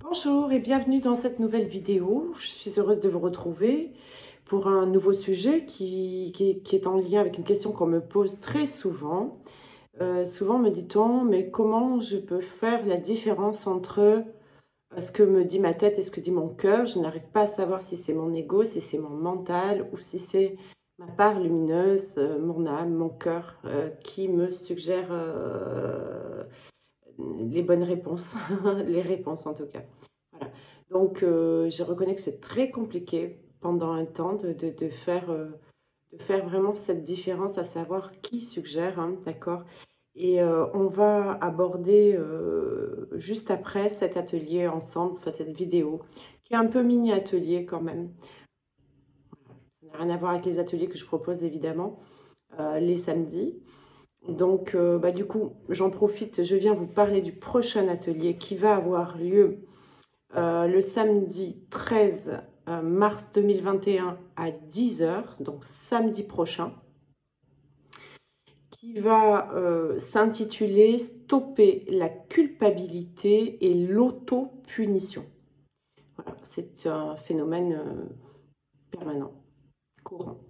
Bonjour et bienvenue dans cette nouvelle vidéo. Je suis heureuse de vous retrouver pour un nouveau sujet qui est en lien avec une question qu'on me pose très souvent. Souvent me dit-on, mais comment je peux faire la différence entre ce que me dit ma tête et ce que dit mon cœur? Je n'arrive pas à savoir si c'est mon ego, si c'est mon mental ou si c'est ma part lumineuse, mon âme, mon cœur qui me suggère les bonnes réponses, les réponses en tout cas. Voilà. Donc, je reconnais que c'est très compliqué pendant un temps de faire vraiment cette différence, à savoir qui suggère, hein, d'accord? Et on va aborder juste après cet atelier ensemble, enfin cette vidéo, qui est un peu mini-atelier quand même. Ça n'a rien à voir avec les ateliers que je propose évidemment les samedis. Donc, du coup, j'en profite, je viens vous parler du prochain atelier qui va avoir lieu le samedi 13 mars 2021 à 10 heures, donc samedi prochain, qui va s'intituler Stopper la culpabilité et l'auto-punition. Voilà, c'est un phénomène permanent, courant,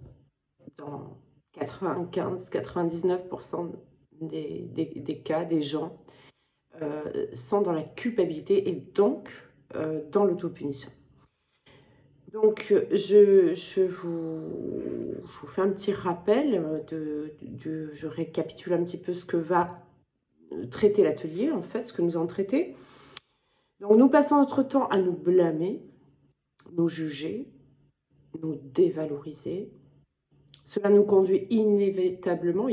dans 95-99% des cas, des gens sont dans la culpabilité et donc dans l'autopunition. Donc, je vous fais un petit rappel, je récapitule un petit peu ce que va traiter l'atelier, en fait, ce que nous allons traiter. Donc, nous passons notre temps à nous blâmer, nous juger, nous dévaloriser. Cela nous conduit inévitablement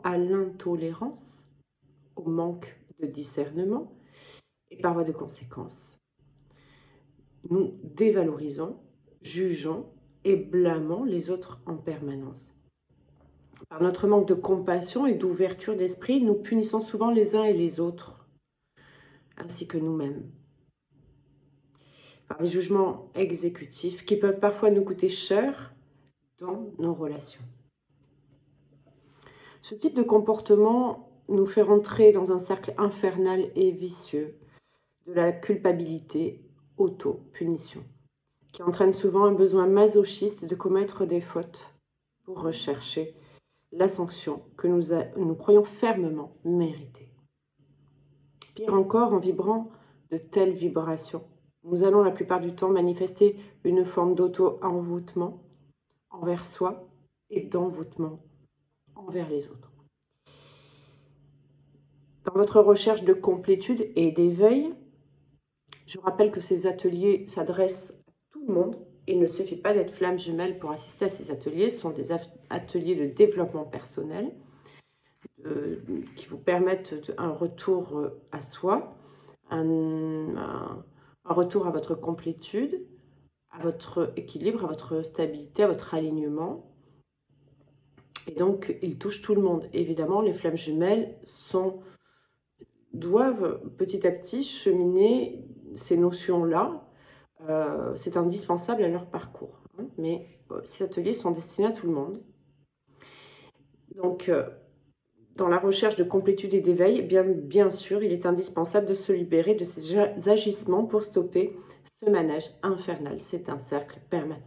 à l'intolérance, au manque de discernement et par voie de conséquence, nous dévalorisons, jugeons et blâmons les autres en permanence. Par notre manque de compassion et d'ouverture d'esprit, nous punissons souvent les uns et les autres, ainsi que nous-mêmes, par des jugements exécutifs qui peuvent parfois nous coûter cher dans nos relations. Ce type de comportement nous fait rentrer dans un cercle infernal et vicieux de la culpabilité, auto-punition, qui entraîne souvent un besoin masochiste de commettre des fautes pour rechercher la sanction que nous croyons fermement mériter. Pire encore, en vibrant de telles vibrations, nous allons la plupart du temps manifester une forme d'auto-envoûtement envers soi et d'envoûtement envers les autres. Dans votre recherche de complétude et d'éveil, je rappelle que ces ateliers s'adressent à tout le monde. Il ne suffit pas d'être flamme jumelle pour assister à ces ateliers. Ce sont des ateliers de développement personnel qui vous permettent un retour à soi, un retour à votre complétude, à votre équilibre, à votre stabilité, à votre alignement. Et donc, ils touchent tout le monde. Évidemment, les flammes jumelles doivent petit à petit cheminer ces notions-là. C'est indispensable à leur parcours. Hein, mais ces ateliers sont destinés à tout le monde. Donc, dans la recherche de complétude et d'éveil, bien sûr, il est indispensable de se libérer de ces agissements pour stopper ce manège infernal. C'est un cercle permanent.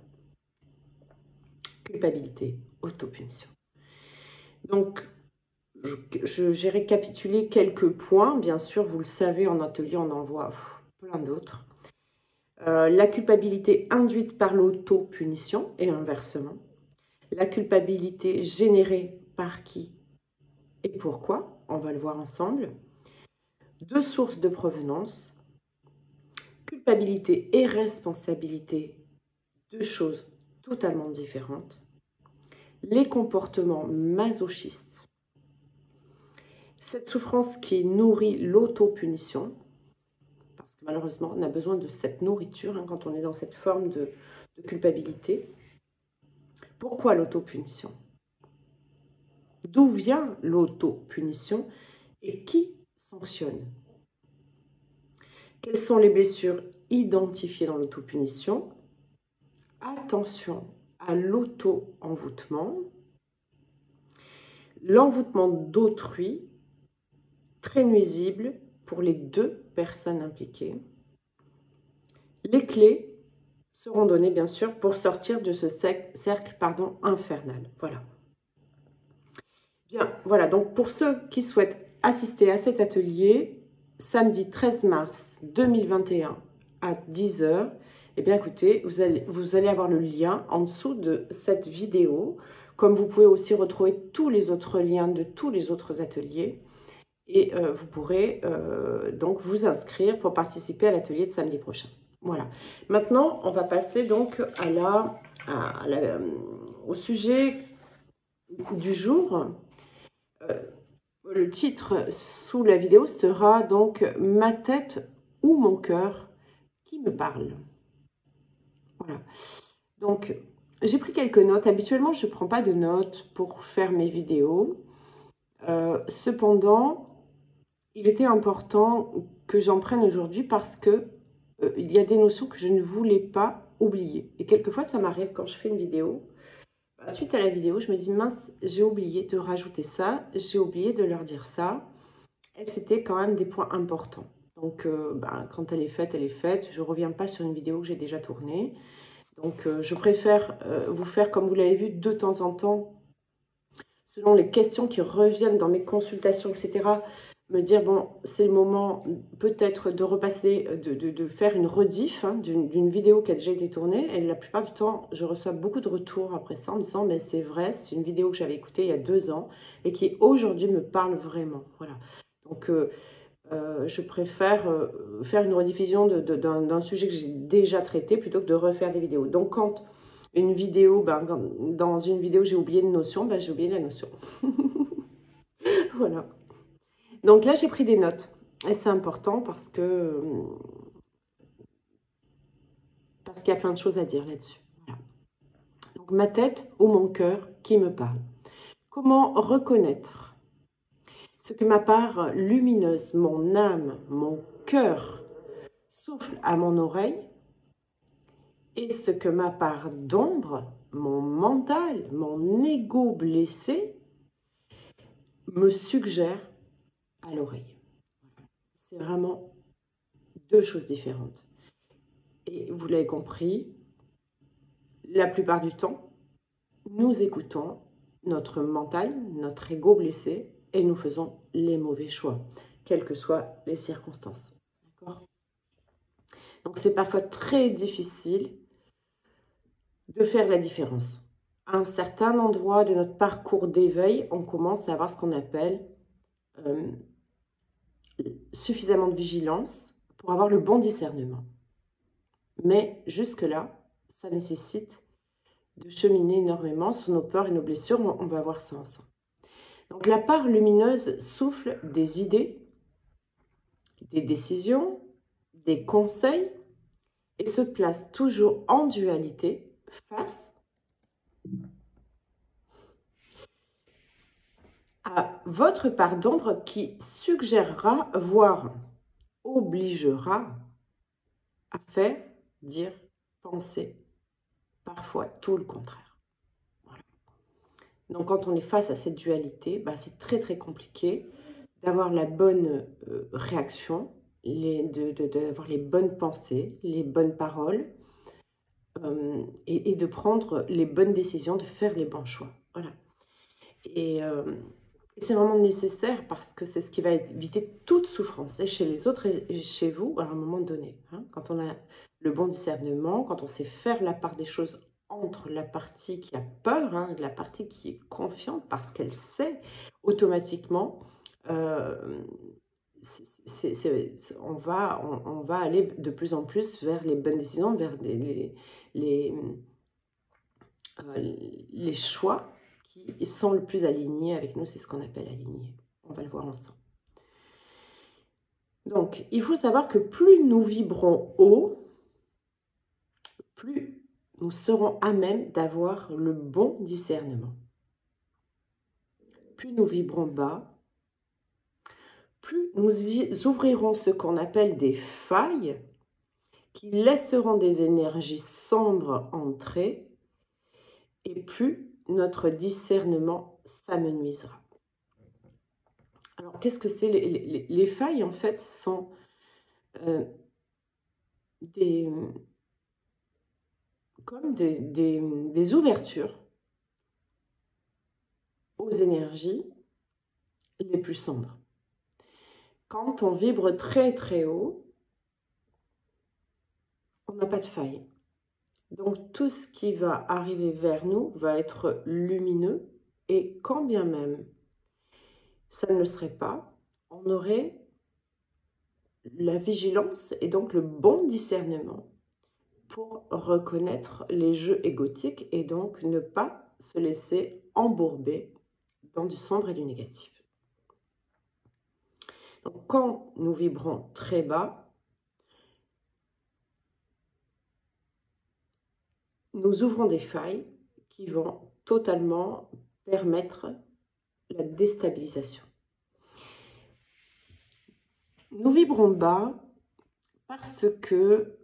Culpabilité, autopunition. Donc, j'ai récapitulé quelques points. Bien sûr, vous le savez, en atelier, on en voit plein d'autres. La culpabilité induite par l'autopunition et inversement. La culpabilité générée par qui et pourquoi, on va le voir ensemble. Deux sources de provenance. Culpabilité et responsabilité, deux choses totalement différentes. Les comportements masochistes. Cette souffrance qui nourrit l'autopunition, parce que malheureusement, on a besoin de cette nourriture quand on est dans cette forme de culpabilité. Pourquoi l'autopunition? D'où vient l'autopunition et qui sanctionne? Quelles sont les blessures identifiées dans l'autopunition? Attention à l'auto-envoûtement. L'envoûtement d'autrui, très nuisible pour les deux personnes impliquées. Les clés seront données, bien sûr, pour sortir de ce cercle infernal. Voilà. Bien, voilà. Donc, pour ceux qui souhaitent assister à cet atelier, samedi 13 mars 2021 à 10 h, eh bien, écoutez, vous allez avoir le lien en dessous de cette vidéo, comme vous pouvez aussi retrouver tous les autres liens de tous les autres ateliers. Et vous pourrez donc vous inscrire pour participer à l'atelier de samedi prochain. Voilà. Maintenant, on va passer donc au sujet du jour. Le titre sous la vidéo sera donc « Ma tête ou mon cœur qui me parle ». Voilà. Donc, j'ai pris quelques notes. Habituellement, je ne prends pas de notes pour faire mes vidéos. Cependant, il était important que j'en prenne aujourd'hui parce que il y a des notions que je ne voulais pas oublier. Et quelquefois, ça m'arrive quand je fais une vidéo. Suite à la vidéo, je me dis, mince, j'ai oublié de rajouter ça, j'ai oublié de leur dire ça. Et c'était quand même des points importants. Donc, quand elle est faite, elle est faite. Je ne reviens pas sur une vidéo que j'ai déjà tournée. Donc, je préfère vous faire, comme vous l'avez vu, de temps en temps, selon les questions qui reviennent dans mes consultations, etc., me dire, bon, c'est le moment peut-être de repasser, de faire une rediff d'une vidéo qui a déjà été tournée. Et la plupart du temps, je reçois beaucoup de retours après ça en me disant, mais c'est vrai, c'est une vidéo que j'avais écoutée il y a 2 ans et qui aujourd'hui me parle vraiment. Voilà. Donc, je préfère faire une rediffusion d'un sujet que j'ai déjà traité plutôt que de refaire des vidéos. Donc, quand une vidéo, dans une vidéo, j'ai oublié une notion, j'ai oublié la notion. Voilà. Donc là, j'ai pris des notes. Et c'est important parce qu'il y a plein de choses à dire là-dessus. Voilà. Donc, ma tête ou mon cœur qui me parle. Comment reconnaître ce que ma part lumineuse, mon âme, mon cœur souffle à mon oreille et ce que ma part d'ombre, mon mental, mon ego blessé me suggère à l'oreille. C'est vraiment 2 choses différentes. Et vous l'avez compris, la plupart du temps, nous écoutons notre mental, notre ego blessé, et nous faisons les mauvais choix, quelles que soient les circonstances. D'accord ? Donc c'est parfois très difficile de faire la différence. À un certain endroit de notre parcours d'éveil, on commence à avoir ce qu'on appelle suffisamment de vigilance pour avoir le bon discernement. Mais jusque-là, ça nécessite de cheminer énormément sur nos peurs et nos blessures. On va voir ça ensemble. Donc la part lumineuse souffle des idées, des décisions, des conseils et se place toujours en dualité face à votre part d'ombre qui suggérera, voire obligera à faire, dire, penser, parfois tout le contraire. Voilà. Donc quand on est face à cette dualité, c'est très très compliqué d'avoir la bonne réaction, d'avoir les bonnes pensées, les bonnes paroles, et de prendre les bonnes décisions, de faire les bons choix. Voilà. Et c'est vraiment nécessaire parce que c'est ce qui va éviter toute souffrance, et chez les autres et chez vous, à un moment donné. Quand on a le bon discernement, quand on sait faire la part des choses entre la partie qui a peur et la partie qui est confiante parce qu'elle sait automatiquement, on va aller de plus en plus vers les bonnes décisions, vers les choix qui sont le plus alignés avec nous. C'est ce qu'on appelle alignés. On va le voir ensemble. Donc, il faut savoir que plus nous vibrons haut, plus nous serons à même d'avoir le bon discernement. Plus nous vibrons bas, plus nous ouvrirons ce qu'on appelle des failles qui laisseront des énergies sombres entrer, et plus notre discernement s'amenuisera. Alors, qu'est-ce que c'est les failles, en fait, sont des, comme des ouvertures aux énergies les plus sombres. Quand on vibre très très haut, on n'a pas de faille. Donc tout ce qui va arriver vers nous va être lumineux, et quand bien même ça ne le serait pas, on aurait la vigilance et donc le bon discernement pour reconnaître les jeux égotiques et donc ne pas se laisser embourber dans du sombre et du négatif. Donc quand nous vibrons très bas, nous ouvrons des failles qui vont totalement permettre la déstabilisation. Nous vibrons bas parce que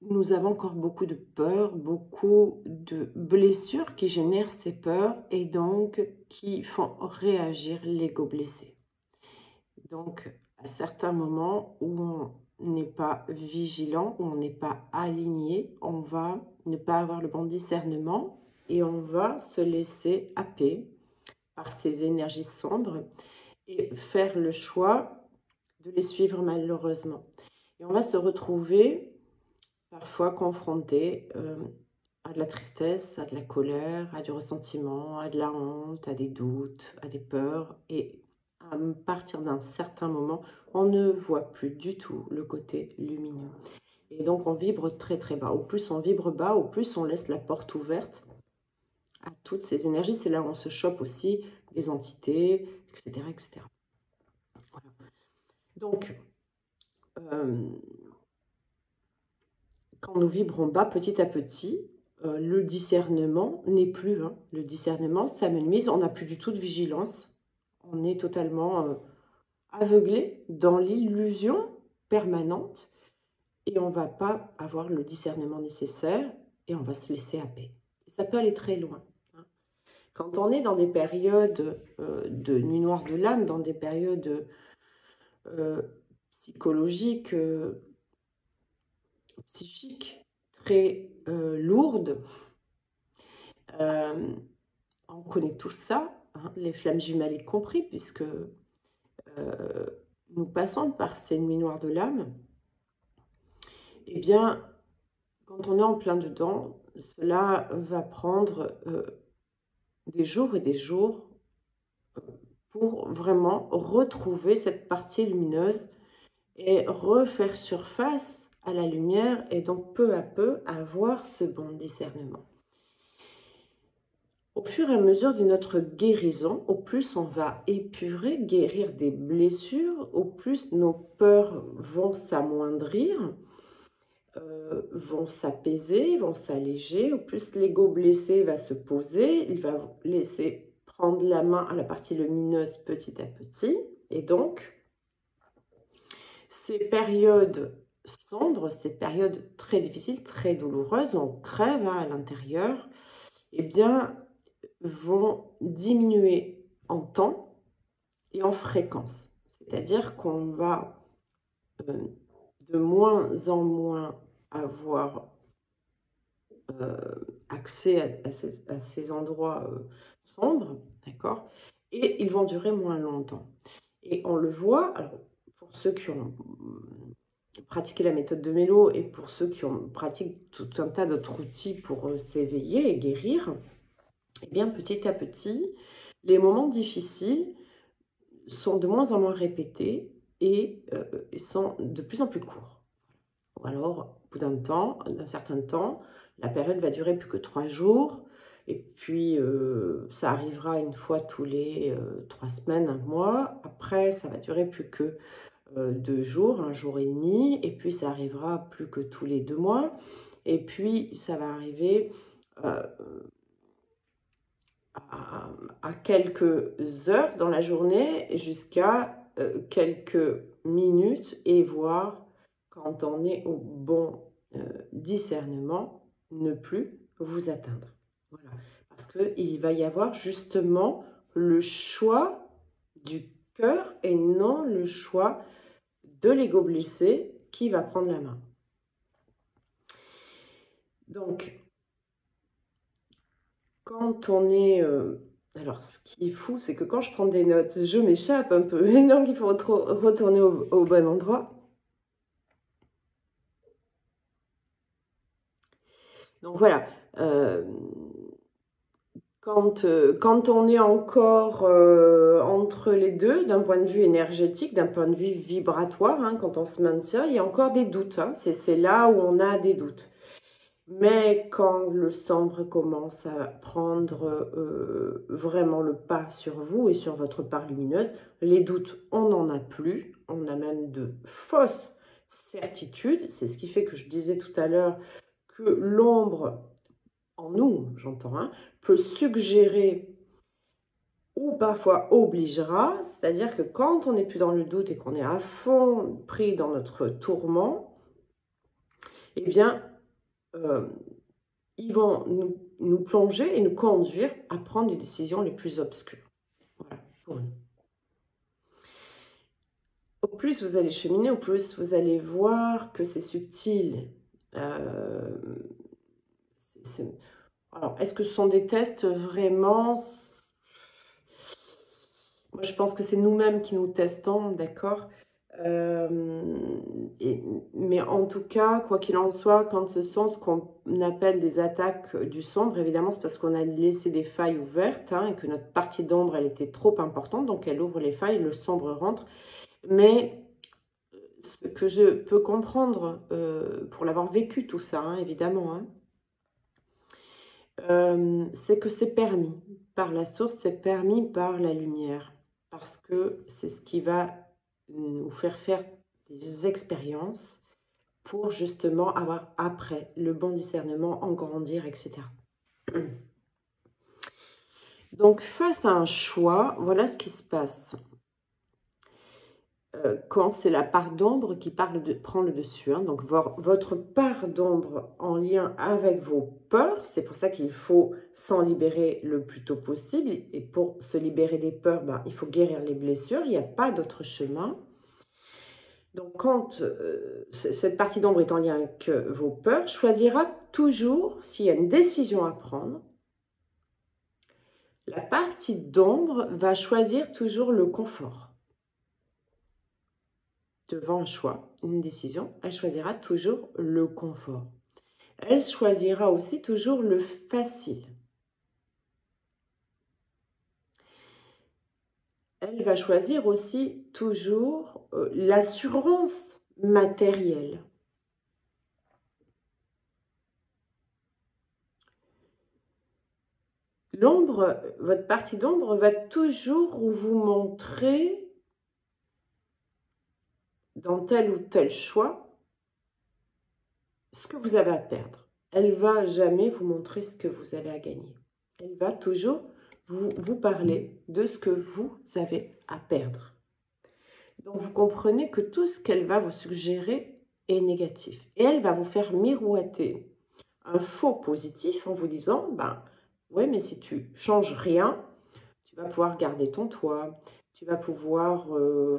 nous avons encore beaucoup de peurs, beaucoup de blessures qui génèrent ces peurs et donc qui font réagir l'ego blessé. Donc, à certains moments où on n'est pas vigilant, où on n'est pas aligné, on va ne pas avoir le bon discernement et on va se laisser happer par ces énergies sombres et faire le choix de les suivre malheureusement. Et on va se retrouver parfois confronté à de la tristesse, à de la colère, à du ressentiment, à de la honte, à des doutes, à des peurs. Et à partir d'un certain moment, on ne voit plus du tout le côté lumineux. Et donc on vibre très très bas. Au plus on vibre bas, au plus on laisse la porte ouverte à toutes ces énergies. C'est là où on se chope aussi des entités, etc. etc. Voilà. Donc, quand nous vibrons bas, petit à petit, le discernement n'est plus. Le discernement s'amenuise, on n'a plus du tout de vigilance. On est totalement aveuglé dans l'illusion permanente et on ne va pas avoir le discernement nécessaire et on va se laisser happer. Et ça peut aller très loin. Quand on est dans des périodes de nuit noire de l'âme, dans des périodes psychologiques, psychiques, très lourdes, on connaît tout ça, hein, les flammes jumelles y compris, puisque nous passons par ces nuits noires de l'âme. Eh bien, quand on est en plein dedans, cela va prendre des jours et des jours pour vraiment retrouver cette partie lumineuse et refaire surface à la lumière et donc peu à peu avoir ce bon discernement. Au fur et à mesure de notre guérison, au plus on va épurer, guérir des blessures, au plus nos peurs vont s'amoindrir, vont s'apaiser, vont s'alléger, au plus l'ego blessé va se poser, il va laisser prendre la main à la partie lumineuse petit à petit. Et donc, ces périodes sombres, ces périodes très difficiles, très douloureuses, on crève à l'intérieur, eh bien, vont diminuer en temps et en fréquence. C'est-à-dire qu'on va de moins en moins avoir accès à ces endroits sombres, d'accord? Et ils vont durer moins longtemps. Et on le voit, alors, pour ceux qui ont pratiqué la méthode de Mélo et pour ceux qui ont pratiqué tout un tas d'autres outils pour s'éveiller et guérir, eh bien, petit à petit, les moments difficiles sont de moins en moins répétés et sont de plus en plus courts. Ou alors, au bout d'un certain temps, la période va durer plus que 3 jours, et puis ça arrivera une fois tous les 3 semaines, un mois. Après, ça va durer plus que 2 jours, un jour et demi, et puis ça arrivera plus que tous les 2 mois, et puis ça va arriver à quelques heures dans la journée jusqu'à quelques minutes, et voire quand on est au bon discernement, ne plus vous atteindre. Voilà. Parce qu'il va y avoir justement le choix du cœur et non le choix de l'ego blessé qui va prendre la main. Donc, quand on est... alors, ce qui est fou, c'est que quand je prends des notes, je m'échappe un peu. Et donc, il faut retourner au bon endroit. Donc, voilà. Quand on est encore entre les deux, d'un point de vue énergétique, d'un point de vue vibratoire, hein, quand on se maintient, il y a encore des doutes. Hein, c'est là où on a des doutes. Mais quand le sombre commence à prendre vraiment le pas sur vous et sur votre part lumineuse, les doutes, on n'en a plus. On a même de fausses certitudes. C'est ce qui fait que je disais tout à l'heure que l'ombre, en nous, j'entends, hein, peut suggérer ou parfois obligera, c'est-à-dire que quand on n'est plus dans le doute et qu'on est à fond pris dans notre tourment, eh bien, ils vont nous plonger et nous conduire à prendre les décisions les plus obscures. Voilà, pour nous. Au plus vous allez cheminer, au plus vous allez voir que c'est subtil. Alors, est-ce que ce sont des tests vraiment? Moi, je pense que c'est nous-mêmes qui nous testons, d'accord? Mais en tout cas, quoi qu'il en soit, quand ce sont ce qu'on appelle des attaques du sombre, évidemment, c'est parce qu'on a laissé des failles ouvertes, hein, et que notre partie d'ombre, elle était trop importante, donc elle ouvre les failles, le sombre rentre. Mais ce que je peux comprendre, pour l'avoir vécu tout ça, hein, évidemment, hein, c'est que c'est permis par la source, c'est permis par la lumière, parce que c'est ce qui va nous faire des expériences pour justement avoir après le bon discernement, en grandir, etc. Donc face à un choix, voilà ce qui se passe. Quand c'est la part d'ombre qui prend le dessus, hein, donc votre part d'ombre en lien avec vos peurs, c'est pour ça qu'il faut s'en libérer le plus tôt possible, et pour se libérer des peurs, ben, il faut guérir les blessures, il n'y a pas d'autre chemin. Donc quand cette partie d'ombre est en lien avec vos peurs, choisira toujours, s'il y a une décision à prendre, la partie d'ombre va choisir toujours le confort. Devant un choix, une décision, elle choisira toujours le confort. Elle choisira aussi toujours le facile. Elle va choisir aussi toujours l'assurance matérielle. L'ombre, votre partie d'ombre va toujours vous montrer dans tel ou tel choix ce que vous avez à perdre. Elle ne va jamais vous montrer ce que vous avez à gagner. Elle va toujours vous parler de ce que vous avez à perdre. Donc vous comprenez que tout ce qu'elle va vous suggérer est négatif. Et elle va vous faire miroiter un faux positif en vous disant, ben ouais, mais si tu changes rien, tu vas pouvoir garder ton toit, tu vas pouvoir,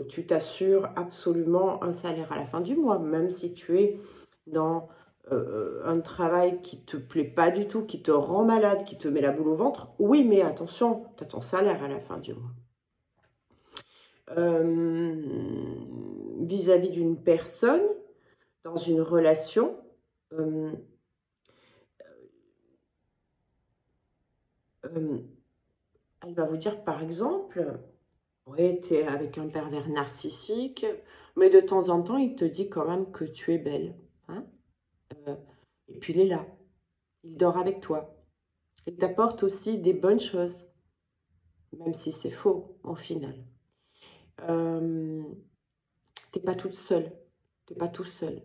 tu t'assures absolument un salaire à la fin du mois, même si tu es dans un travail qui ne te plaît pas du tout, qui te rend malade, qui te met la boule au ventre. Oui, mais attention, tu as ton salaire à la fin du mois. Vis-à-vis d'une personne, dans une relation, elle va vous dire par exemple, oui, tu es avec un pervers narcissique, mais de temps en temps, il te dit quand même que tu es belle. Hein, et puis il est là, il dort avec toi. Il t'apporte aussi des bonnes choses, même si c'est faux au final. T'es pas toute seule, t'es pas tout seul.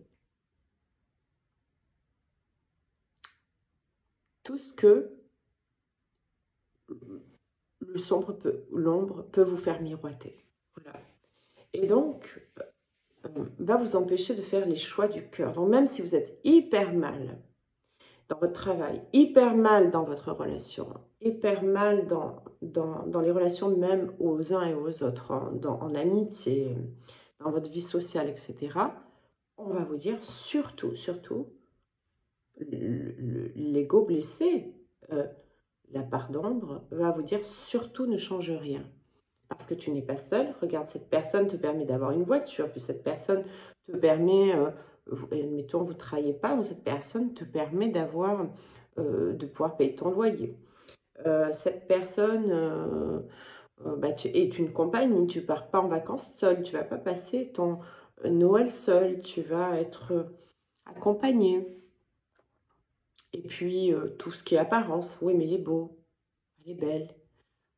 Tout ce que le sombre l'ombre peut vous faire miroiter. Voilà. Et donc, va vous empêcher de faire les choix du cœur. Donc même si vous êtes hyper mal dans votre travail, hyper mal dans votre relation, hyper mal dans les relations même aux uns et aux autres, en amitié, dans votre vie sociale, etc., on va vous dire surtout, surtout, l'ego blessé, la part d'ombre, va vous dire surtout ne change rien. Parce que tu n'es pas seul. Regarde, cette personne te permet d'avoir une voiture, puis cette personne te permet, admettons, vous ne travaillez pas, mais cette personne te permet d'avoir, de pouvoir payer ton loyer. Cette personne est une compagnie, tu ne pars pas en vacances seul, tu ne vas pas passer ton Noël seul, tu vas être accompagné. Et puis, tout ce qui est apparence, oui, mais il est beau, elle est belle,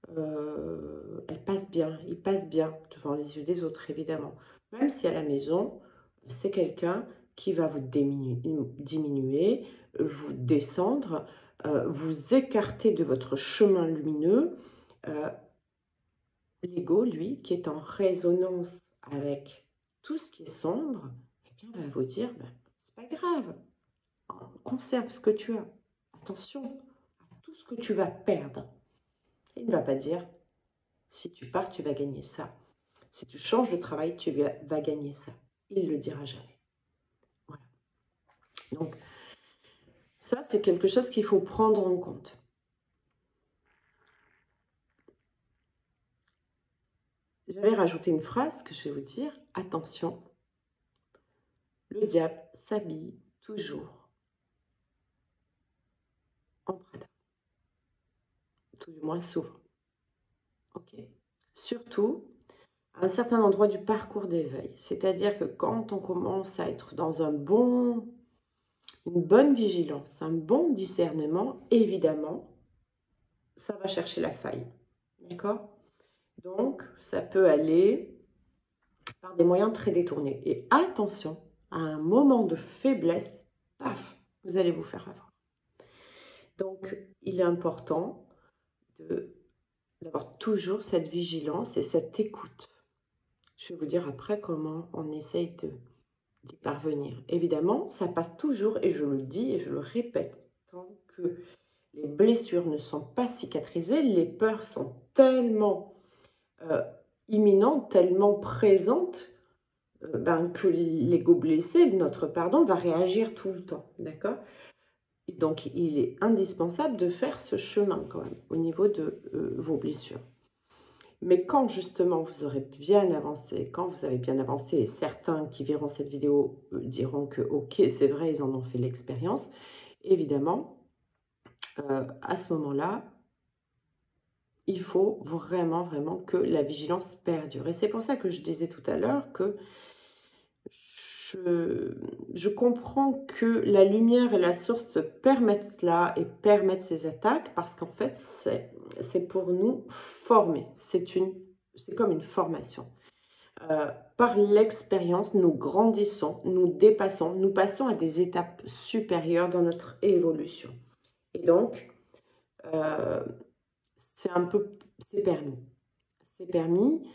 elle passe bien, il passe bien devant les yeux des autres, évidemment. Même si à la maison, c'est quelqu'un qui va vous diminuer, vous descendre, vous écarter de votre chemin lumineux. L'ego, lui, qui est en résonance avec tout ce qui est sombre, eh bien, va vous dire, ben, c'est pas grave, conserve ce que tu as. Attention à tout ce que tu vas perdre. Il ne va pas dire, si tu pars, tu vas gagner ça. Si tu changes de travail, tu vas gagner ça. Il ne le dira jamais. Voilà. Donc, ça, c'est quelque chose qu'il faut prendre en compte. J'avais rajouté une phrase que je vais vous dire. Attention, le diable s'habille toujours en Prada. Tout du moins souvent. Ok. Surtout à un certain endroit du parcours d'éveil. C'est-à-dire que quand on commence à être dans une bonne vigilance, un bon discernement, évidemment, ça va chercher la faille. D'accord? Donc, ça peut aller par des moyens très détournés. Et attention, à un moment de faiblesse, paf, vous allez vous faire avoir. Donc, il est important d'avoir toujours cette vigilance et cette écoute. Je vais vous dire après comment on essaye d'y parvenir. Évidemment, ça passe toujours, et je le dis et je le répète, tant que les blessures ne sont pas cicatrisées, les peurs sont tellement imminentes, tellement présentes, que l'ego blessé, notre pardon, va réagir tout le temps, d'accord? Et donc, il est indispensable de faire ce chemin quand même, au niveau de vos blessures. Mais quand justement vous aurez bien avancé, quand vous avez bien avancé, et certains qui verront cette vidéo diront que ok, c'est vrai, ils en ont fait l'expérience, évidemment, à ce moment-là, il faut vraiment, vraiment que la vigilance perdure. Et c'est pour ça que je disais tout à l'heure que je comprends que la lumière et la source permettent cela et permettent ces attaques parce qu'en fait, c'est pour nous former. C'est comme une formation. Par l'expérience, nous grandissons, nous dépassons, nous passons à des étapes supérieures dans notre évolution. Et donc, c'est permis. C'est permis,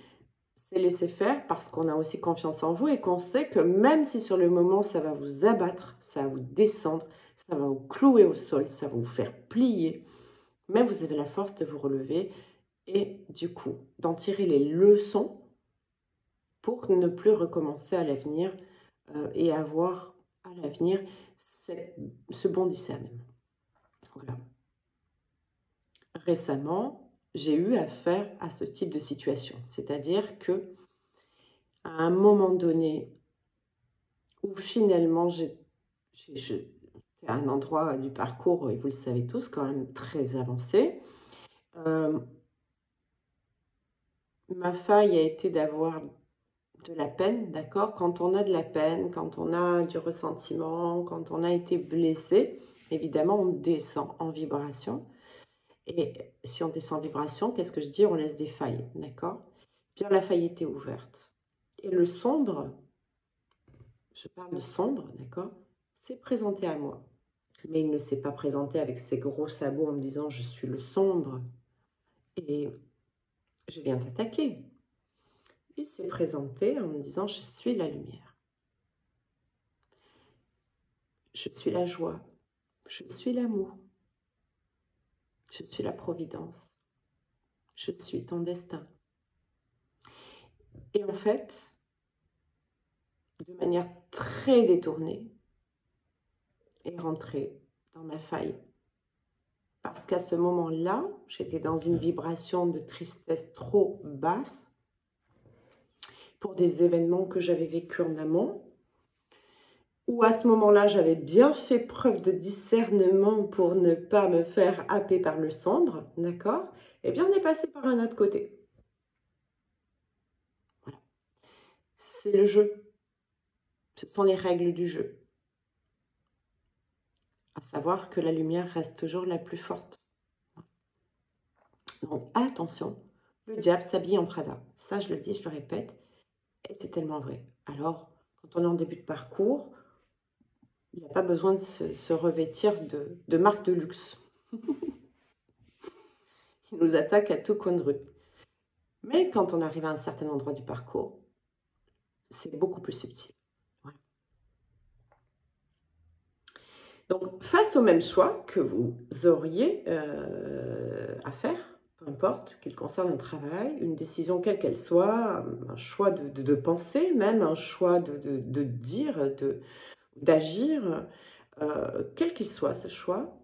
c'est laisser faire parce qu'on a aussi confiance en vous et qu'on sait que même si sur le moment ça va vous abattre, ça va vous descendre, ça va vous clouer au sol, ça va vous faire plier, mais vous avez la force de vous relever et du coup d'en tirer les leçons pour ne plus recommencer à l'avenir et avoir à l'avenir ce bon discernement. Voilà. Récemment, j'ai eu affaire à ce type de situation, c'est-à-dire que à un moment donné où finalement c'est un endroit du parcours, et vous le savez tous, quand même très avancé. Ma faille a été d'avoir de la peine, d'accord? Quand on a de la peine, quand on a du ressentiment, quand on a été blessé, évidemment, on descend en vibration. Et si on descend en vibration, qu'est-ce que je dis? On laisse des failles, d'accord? Bien, la faille était ouverte. Et le sombre, je parle de sombre, d'accord? C'est présenté à moi. Mais il ne s'est pas présenté avec ses gros sabots en me disant « je suis le sombre et je viens t'attaquer ». Il s'est présenté en me disant « je suis la lumière, je suis la joie, je suis l'amour, je suis la providence, je suis ton destin ». Et en fait, de manière très détournée, est rentré dans ma faille. Parce qu'à ce moment-là, j'étais dans une vibration de tristesse trop basse pour des événements que j'avais vécus en amont. Ou à ce moment-là, j'avais bien fait preuve de discernement pour ne pas me faire happer par le sombre, d'accord? Eh bien, on est passé par un autre côté. Voilà. C'est le jeu. Ce sont les règles du jeu. À savoir que la lumière reste toujours la plus forte. Donc, attention, le diable s'habille en Prada. Ça, je le dis, je le répète, et c'est tellement vrai. Alors, quand on est en début de parcours, il n'y a pas besoin de se revêtir de marques de luxe. Il nous attaque à tout coin de rue. Mais quand on arrive à un certain endroit du parcours, c'est beaucoup plus subtil. Voilà. Donc, face au même choix que vous auriez à faire, peu importe, qu'il concerne un travail, une décision quelle qu'elle soit, un choix de penser, même un choix de dire, d'agir, quel qu'il soit ce choix,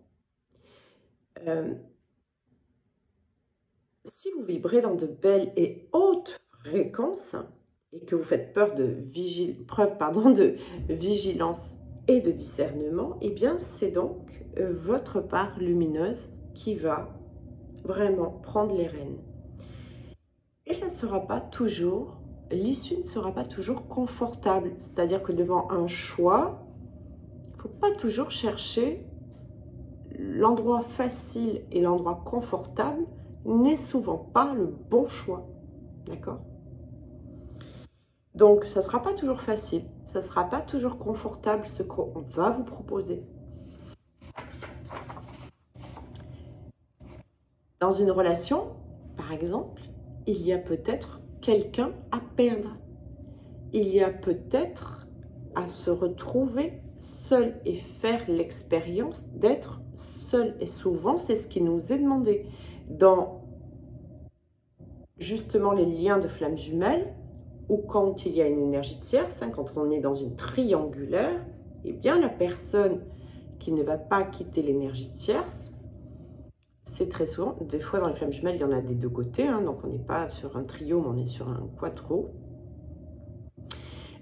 si vous vibrez dans de belles et hautes fréquences et que vous faites preuve de vigilance et de discernement, eh bien c'est donc votre part lumineuse qui va vraiment prendre les rênes. Et ça ne sera pas toujours, l'issue ne sera pas toujours confortable. C'est-à-dire que devant un choix, il ne faut pas toujours chercher l'endroit facile et l'endroit confortable n'est souvent pas le bon choix. D'accord? Donc, ça ne sera pas toujours facile, ça ne sera pas toujours confortable ce qu'on va vous proposer. Dans une relation, par exemple, il y a peut-être quelqu'un à perdre. Il y a peut-être à se retrouver seul et faire l'expérience d'être seul. Et souvent, c'est ce qui nous est demandé. Dans justement les liens de flammes jumelles, ou quand il y a une énergie tierce, quand on est dans une triangulaire, eh bien la personne qui ne va pas quitter l'énergie tierce, c'est très souvent, des fois dans les flammes jumelles, il y en a des deux côtés, donc on n'est pas sur un trio, mais on est sur un quattro,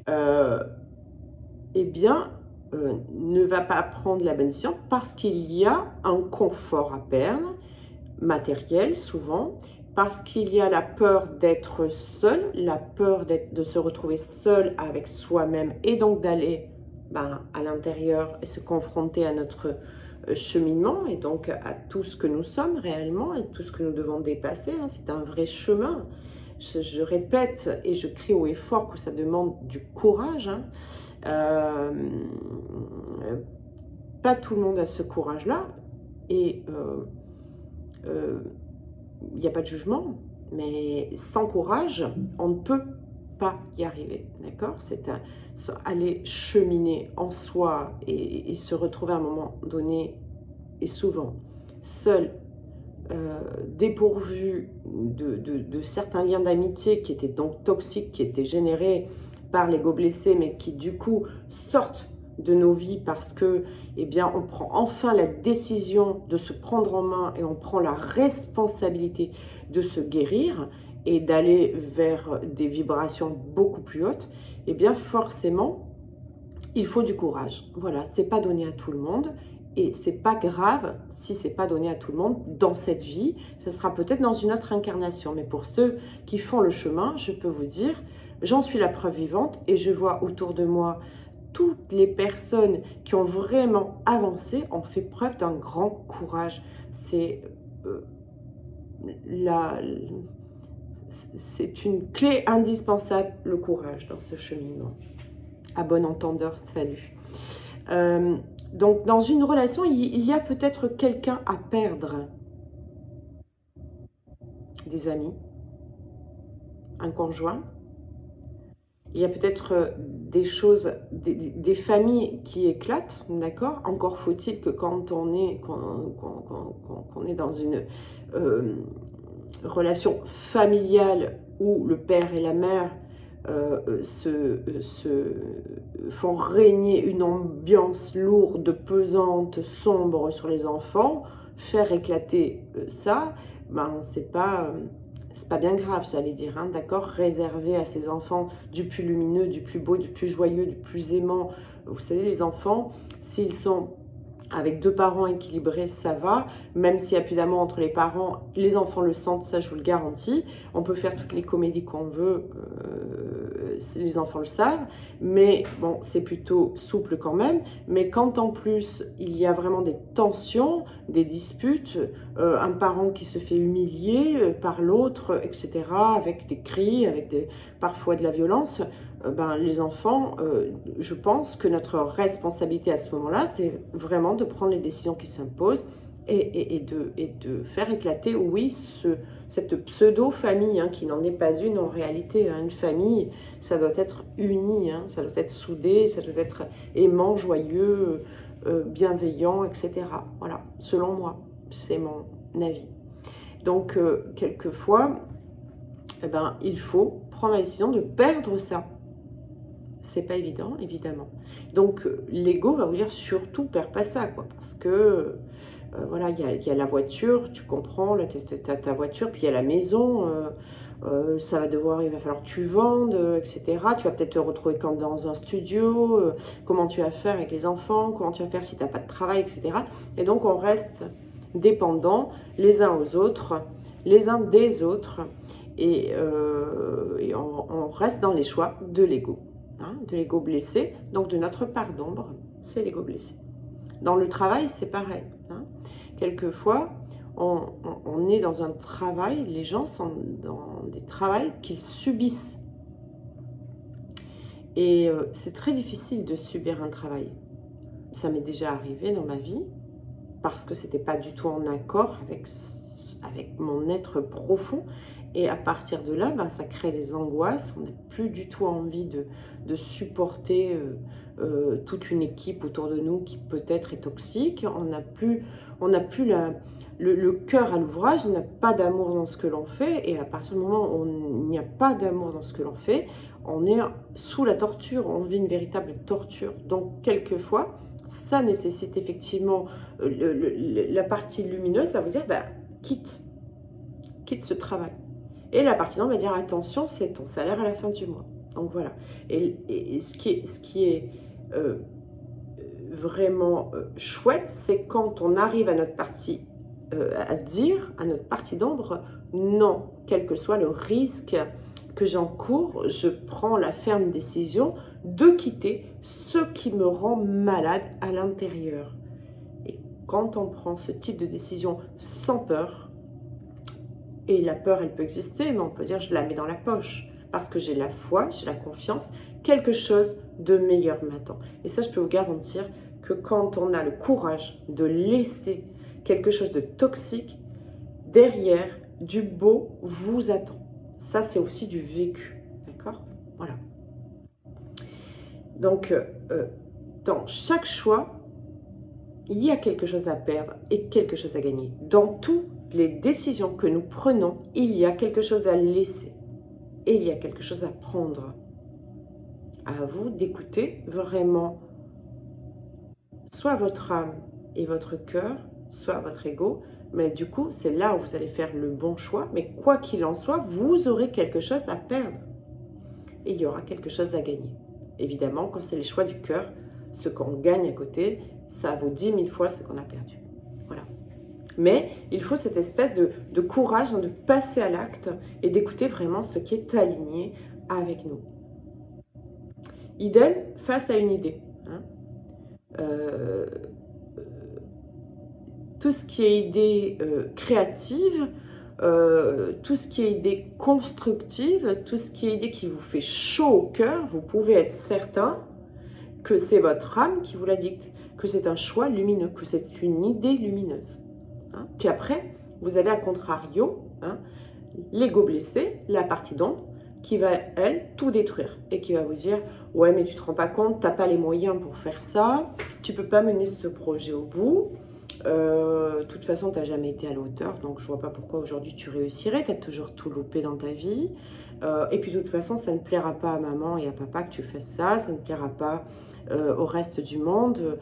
eh bien, ne va pas prendre la bonne décision parce qu'il y a un confort à perdre, matériel souvent, parce qu'il y a la peur d'être seul, la peur de se retrouver seul avec soi-même et donc d'aller à l'intérieur et se confronter à notre cheminement et donc à tout ce que nous sommes réellement et tout ce que nous devons dépasser. C'est un vrai chemin. Je répète et je crie haut et fort que ça demande du courage. Pas tout le monde a ce courage-là et il n'y a pas de jugement, mais sans courage, on ne peut pas y arriver, d'accord? C'est aller cheminer en soi et se retrouver à un moment donné, et souvent, seul, dépourvu de certains liens d'amitié qui étaient donc toxiques, qui étaient générés par l'ego blessé, mais qui du coup sortent de nos vies parce que, eh bien, on prend enfin la décision de se prendre en main et on prend la responsabilité de se guérir et d'aller vers des vibrations beaucoup plus hautes, eh bien, forcément, il faut du courage. Voilà, c'est pas donné à tout le monde et c'est pas grave si c'est pas donné à tout le monde dans cette vie. Ce sera peut-être dans une autre incarnation, mais pour ceux qui font le chemin, je peux vous dire, j'en suis la preuve vivante et je vois autour de moi toutes les personnes qui ont vraiment avancé ont fait preuve d'un grand courage. C'est une clé indispensable, le courage dans ce cheminement. À bon entendeur, salut. Donc, dans une relation, il y a peut-être quelqu'un à perdre. Des amis, un conjoint. Il y a peut-être des choses, des familles qui éclatent, d'accord? Encore faut-il que quand on est, qu'on est dans une relation familiale où le père et la mère font régner une ambiance lourde, pesante, sombre sur les enfants, faire éclater ça, ben, c'est pas bien grave, j'allais dire, hein, d'accord, réservé à ces enfants du plus lumineux, du plus beau, du plus joyeux, du plus aimant. Vous savez, les enfants, s'ils sont avec deux parents équilibrés, ça va. Même s'il n'y a plus d'amour entre les parents, les enfants le sentent, ça je vous le garantis. On peut faire toutes les comédies qu'on veut, les enfants le savent. Mais bon, c'est plutôt souple quand même. Mais quand en plus, il y a vraiment des tensions, des disputes, un parent qui se fait humilier par l'autre, etc., avec des cris, avec parfois de la violence, ben, les enfants, je pense que notre responsabilité à ce moment-là, c'est vraiment de prendre les décisions qui s'imposent et de faire éclater, oui, cette pseudo-famille, hein, qui n'en est pas une en réalité. Hein. Une famille, ça doit être uni, hein, ça doit être soudé, ça doit être aimant, joyeux, bienveillant, etc. Voilà, selon moi, c'est mon avis. Donc, quelquefois, eh ben, il faut prendre la décision de perdre ça. C'est pas évident, évidemment. Donc, l'ego va vous dire surtout, perds pas ça, quoi. Parce que, voilà, il y a la voiture, tu comprends, là, tu as ta voiture, puis il y a la maison, il va falloir que tu vendes, etc. Tu vas peut-être te retrouver quand dans un studio, comment tu vas faire avec les enfants, comment tu vas faire si tu n'as pas de travail, etc. Et donc, on reste dépendants les uns aux autres, les uns des autres, et on reste dans les choix de l'ego. Hein, de l'ego blessé, donc de notre part d'ombre, c'est l'ego blessé. Dans le travail, c'est pareil. Hein. Quelquefois, on est dans un travail, les gens sont dans des travails qu'ils subissent. Et c'est très difficile de subir un travail. Ça m'est déjà arrivé dans ma vie, parce que c'était pas du tout en accord avec mon être profond. Et à partir de là, ben, ça crée des angoisses. On n'a plus du tout envie de supporter toute une équipe autour de nous qui peut-être est toxique. On n'a plus le cœur à l'ouvrage, on n'a pas d'amour dans ce que l'on fait. Et à partir du moment où il n'y a pas d'amour dans ce que l'on fait, on est sous la torture, on vit une véritable torture. Donc, quelquefois, ça nécessite effectivement la partie lumineuse, ça veut dire, ben, quitte ce travail. Et la partie d'ombre va dire, attention, c'est ton salaire à la fin du mois. Donc voilà. Et ce qui est vraiment chouette, c'est quand on arrive à notre partie, à dire à notre partie d'ombre, non, quel que soit le risque que j'encours, je prends la ferme décision de quitter ce qui me rend malade à l'intérieur. Et quand on prend ce type de décision sans peur, et la peur, elle peut exister, mais on peut dire je la mets dans la poche. Parce que j'ai la foi, j'ai la confiance, quelque chose de meilleur m'attend. Et ça, je peux vous garantir que quand on a le courage de laisser quelque chose de toxique, derrière, du beau vous attend. Ça, c'est aussi du vécu. D'accord? Voilà. Donc, dans chaque choix, il y a quelque chose à perdre et quelque chose à gagner. Dans toutes les décisions que nous prenons, il y a quelque chose à laisser et il y a quelque chose à prendre. À vous d'écouter vraiment soit votre âme et votre cœur, soit votre ego, mais du coup, c'est là où vous allez faire le bon choix. Mais quoi qu'il en soit, vous aurez quelque chose à perdre et il y aura quelque chose à gagner. Évidemment, quand c'est les choix du cœur, ce qu'on gagne à côté, ça vaut 10 000 fois ce qu'on a perdu. Voilà. Mais il faut cette espèce de courage, hein, de passer à l'acte et d'écouter vraiment ce qui est aligné avec nous. Idem face à une idée. Hein. Tout ce qui est idée créative, tout ce qui est idée constructive, tout ce qui est idée qui vous fait chaud au cœur, vous pouvez être certain que c'est votre âme qui vous la dicte, que c'est un choix lumineux, que c'est une idée lumineuse. Hein. Puis après, vous avez à contrario, hein, l'ego blessé, la partie d'ombre, qui va, elle, tout détruire et qui va vous dire « Ouais, mais tu te rends pas compte, tu n'as pas les moyens pour faire ça, tu peux pas mener ce projet au bout, de toute façon, tu n'as jamais été à la hauteur, donc je vois pas pourquoi aujourd'hui tu réussirais, tu as toujours tout loupé dans ta vie, Et puis de toute façon, ça ne plaira pas à maman et à papa que tu fasses ça, ça ne plaira pas au reste du monde,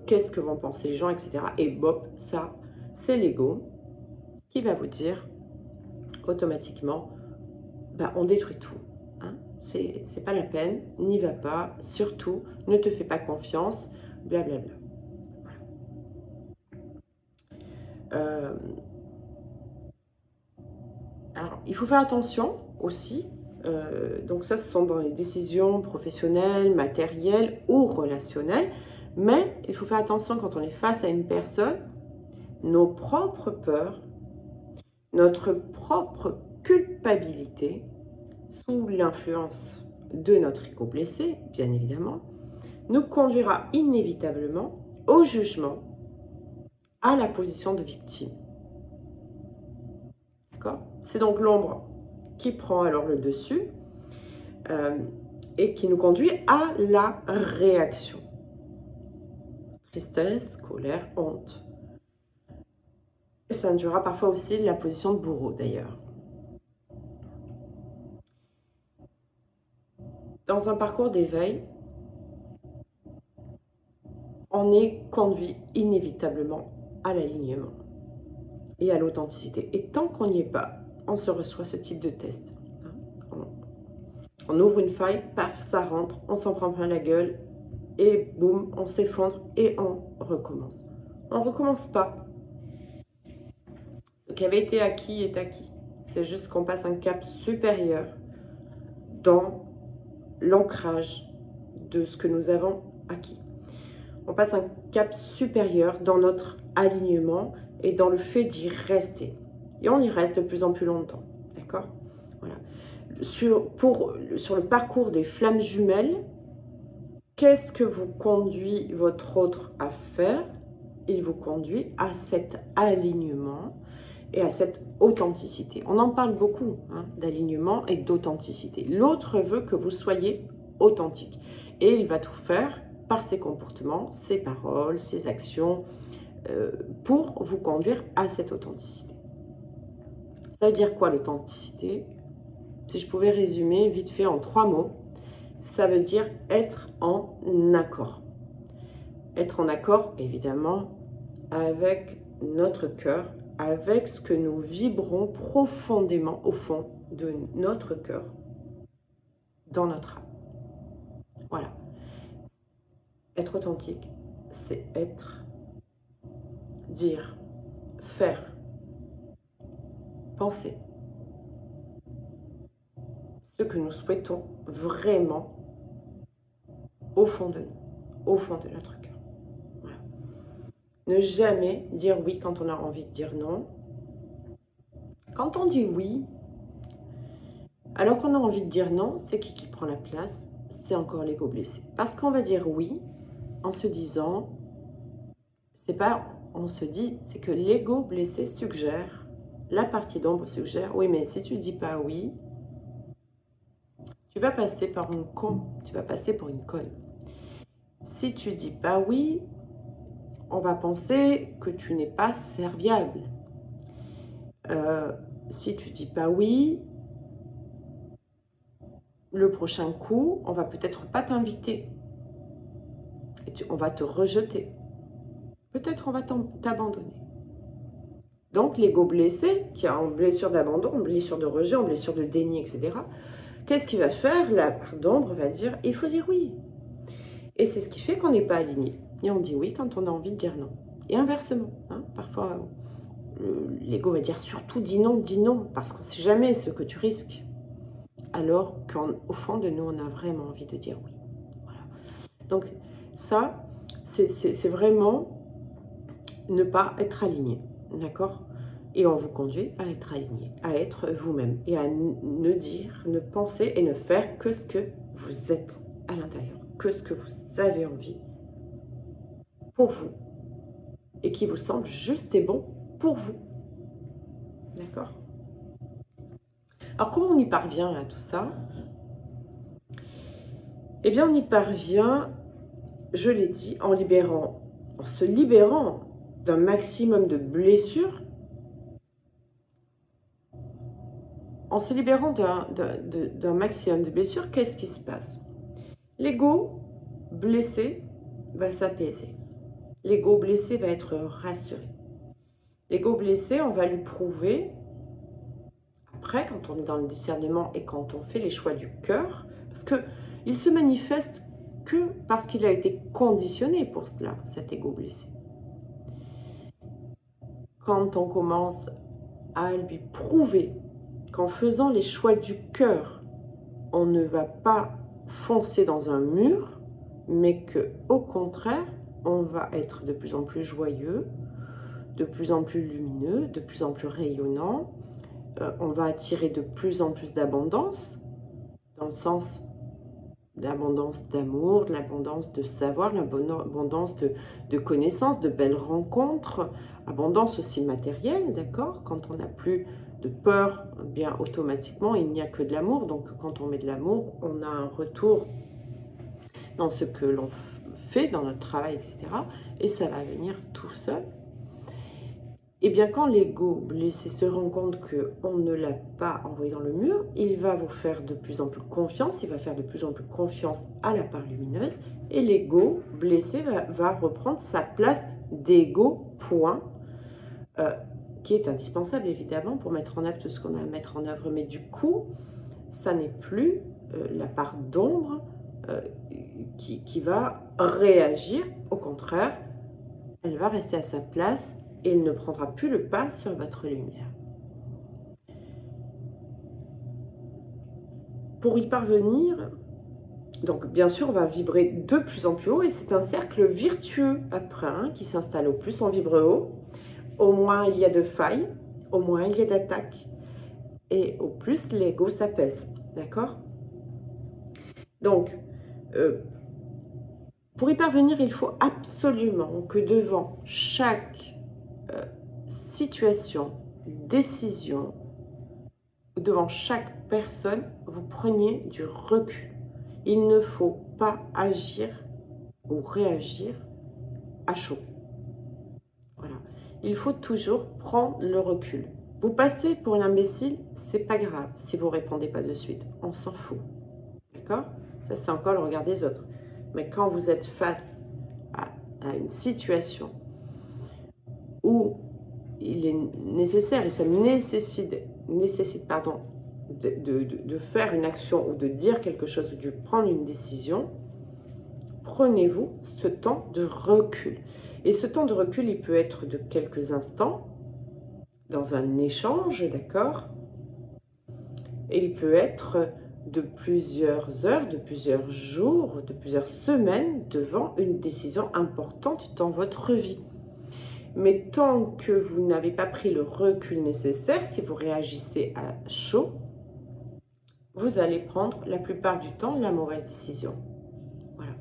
qu'est-ce que vont penser les gens, etc. Et bop, ça, c'est l'ego qui va vous dire automatiquement, bah, on détruit tout. Hein. C'est pas la peine, n'y va pas, surtout, ne te fais pas confiance, blablabla. Alors, il faut faire attention aussi. Donc ça, ce sont dans les décisions professionnelles, matérielles ou relationnelles. Mais il faut faire attention quand on est face à une personne, nos propres peurs, notre propre culpabilité, sous l'influence de notre ego blessé, bien évidemment, nous conduira inévitablement au jugement, à la position de victime. D'accord ? C'est donc l'ombre qui prend alors le dessus et qui nous conduit à la réaction. Tristesse, colère, honte. Et ça induira parfois aussi la position de bourreau d'ailleurs. Dans un parcours d'éveil, on est conduit inévitablement à l'alignement et à l'authenticité. Et tant qu'on n'y est pas, on se reçoit ce type de test. On ouvre une faille, paf, ça rentre, on s'en prend plein la gueule, et boum, on s'effondre et on recommence. On ne recommence pas. Ce qui avait été acquis est acquis. C'est juste qu'on passe un cap supérieur dans l'ancrage de ce que nous avons acquis. On passe un cap supérieur dans notre alignement et dans le fait d'y rester. Et on y reste de plus en plus longtemps. D'accord ? Voilà. Sur le parcours des flammes jumelles, qu'est-ce que vous conduit votre autre à faire? Il vous conduit à cet alignement et à cette authenticité. On en parle beaucoup, hein, d'alignement et d'authenticité. L'autre veut que vous soyez authentique. Et il va tout faire par ses comportements, ses paroles, ses actions, pour vous conduire à cette authenticité. Ça veut dire quoi l'authenticité? Si je pouvais résumer vite fait en 3 mots, ça veut dire être en accord. Être en accord, évidemment, avec notre cœur, avec ce que nous vibrons profondément au fond de notre cœur, dans notre âme. Voilà. Être authentique, c'est être, dire, faire, penser ce que nous souhaitons vraiment au fond de nous, au fond de notre cœur. Voilà. Ne jamais dire oui quand on a envie de dire non. Quand on dit oui, alors qu'on a envie de dire non, c'est qui prend la place? C'est encore l'ego blessé. Parce qu'on va dire oui en se disant, c'est pas on se dit, c'est que l'ego blessé suggère, la partie d'ombre suggère, oui mais si tu dis pas oui, tu vas passer par un con, tu vas passer pour une conne. Si tu dis pas oui, on va penser que tu n'es pas serviable. Si tu dis pas oui, le prochain coup, on va peut-être pas t'inviter. On va te rejeter. Peut-être on va t'abandonner. Donc l'ego blessé, qui a une blessure d'abandon, une blessure de rejet, une blessure de déni, etc., qu'est-ce qu'il va faire? La part d'ombre va dire, il faut dire oui. Et c'est ce qui fait qu'on n'est pas aligné. Et on dit oui quand on a envie de dire non. Et inversement, hein, parfois l'ego va dire surtout dis non, parce qu'on ne sait jamais ce que tu risques. Alors qu'au fond de nous, on a vraiment envie de dire oui. Voilà. Donc ça, c'est vraiment ne pas être aligné, d'accord? Et on vous conduit à être aligné, à être vous-même et à ne dire, ne penser et ne faire que ce que vous êtes à l'intérieur, que ce que vous avez envie pour vous et qui vous semble juste et bon pour vous, d'accord? Alors comment on y parvient à tout ça? Eh bien on y parvient, je l'ai dit, en se libérant d'un maximum de blessures en se libérant d'un maximum de blessures, qu'est-ce qui se passe? L'ego blessé va s'apaiser. L'ego blessé va être rassuré. L'ego blessé, on va lui prouver, après, quand on est dans le discernement et quand on fait les choix du cœur, parce qu'il se manifeste que parce qu'il a été conditionné pour cela, cet ego blessé. Quand on commence à lui prouver qu'en faisant les choix du cœur, on ne va pas foncer dans un mur, mais que au contraire, on va être de plus en plus joyeux, de plus en plus lumineux, de plus en plus rayonnant. On va attirer de plus en plus d'abondance, dans le sens d'abondance d'amour, de l'abondance de savoir, l'abondance de connaissances, de belles rencontres, abondance aussi matérielle, d'accord? Quand on n'a plus de peur, bien automatiquement, il n'y a que de l'amour. Donc quand on met de l'amour, on a un retour dans ce que l'on fait, dans notre travail, etc. Et ça va venir tout seul. Et bien quand l'ego blessé se rend compte qu'on ne l'a pas envoyé dans le mur, il va vous faire de plus en plus confiance, il va faire de plus en plus confiance à la part lumineuse, et l'ego blessé va reprendre sa place d'ego point, qui est indispensable évidemment pour mettre en œuvre tout ce qu'on a à mettre en œuvre. Mais du coup, ça n'est plus la part d'ombre qui va réagir, au contraire, elle va rester à sa place et il ne prendra plus le pas sur votre lumière. Pour y parvenir, donc bien sûr on va vibrer de plus en plus haut et c'est un cercle vertueux après qui s'installe. Au plus on vibre haut, au moins il y a de failles, au moins il y a d'attaques et au plus l'ego s'apaise, d'accord? Donc pour y parvenir, il faut absolument que devant chaque situation, décision, devant chaque personne, vous preniez du recul. Il ne faut pas agir ou réagir à chaud. Voilà. Il faut toujours prendre le recul. Vous passez pour un imbécile, c'est pas grave si vous ne répondez pas de suite. On s'en fout. D'accord? Ça, c'est encore le regard des autres. Mais quand vous êtes face à une situation où il est nécessaire et ça nécessite de faire une action ou de dire quelque chose ou de prendre une décision, prenez-vous ce temps de recul. Et ce temps de recul, il peut être de quelques instants, dans un échange, d'accord? Et il peut être de plusieurs heures, de plusieurs jours, de plusieurs semaines devant une décision importante dans votre vie. Mais tant que vous n'avez pas pris le recul nécessaire, si vous réagissez à chaud, vous allez prendre la plupart du temps la mauvaise décision. Voilà.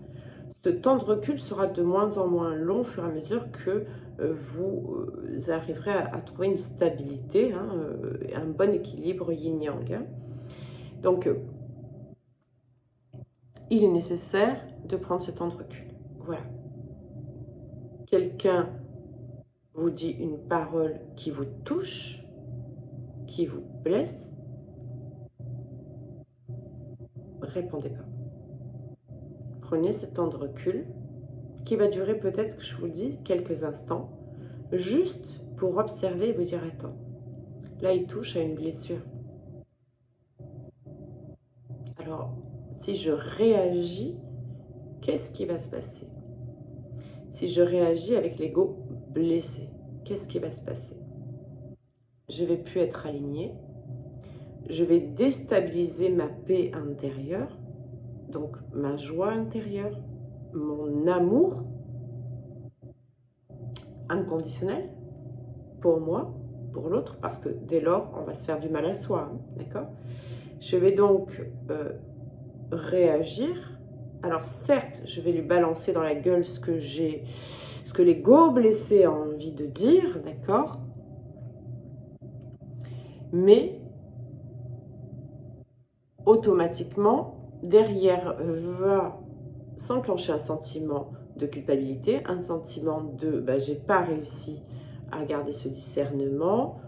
Ce temps de recul sera de moins en moins long au fur et à mesure que vous arriverez à trouver une stabilité, un bon équilibre yin-yang. Donc, il est nécessaire de prendre ce temps de recul. Voilà. Quelqu'un vous dit une parole qui vous touche, qui vous blesse, répondez pas. Prenez ce temps de recul qui va durer peut-être, je vous le dis, quelques instants, juste pour observer et vous dire, attends, là il touche à une blessure. Alors, si je réagis, qu'est-ce qui va se passer? Si je réagis avec l'ego blessé, qu'est-ce qui va se passer? Je ne vais plus être alignée, je vais déstabiliser ma paix intérieure, donc ma joie intérieure, mon amour inconditionnel pour moi, pour l'autre, parce que dès lors, on va se faire du mal à soi, d'accord? Je vais donc réagir. Alors certes, je vais lui balancer dans la gueule ce que l'ego blessé a envie de dire, d'accord? Mais automatiquement, derrière va s'enclencher un sentiment de culpabilité, un sentiment de j'ai pas réussi à garder ce discernement,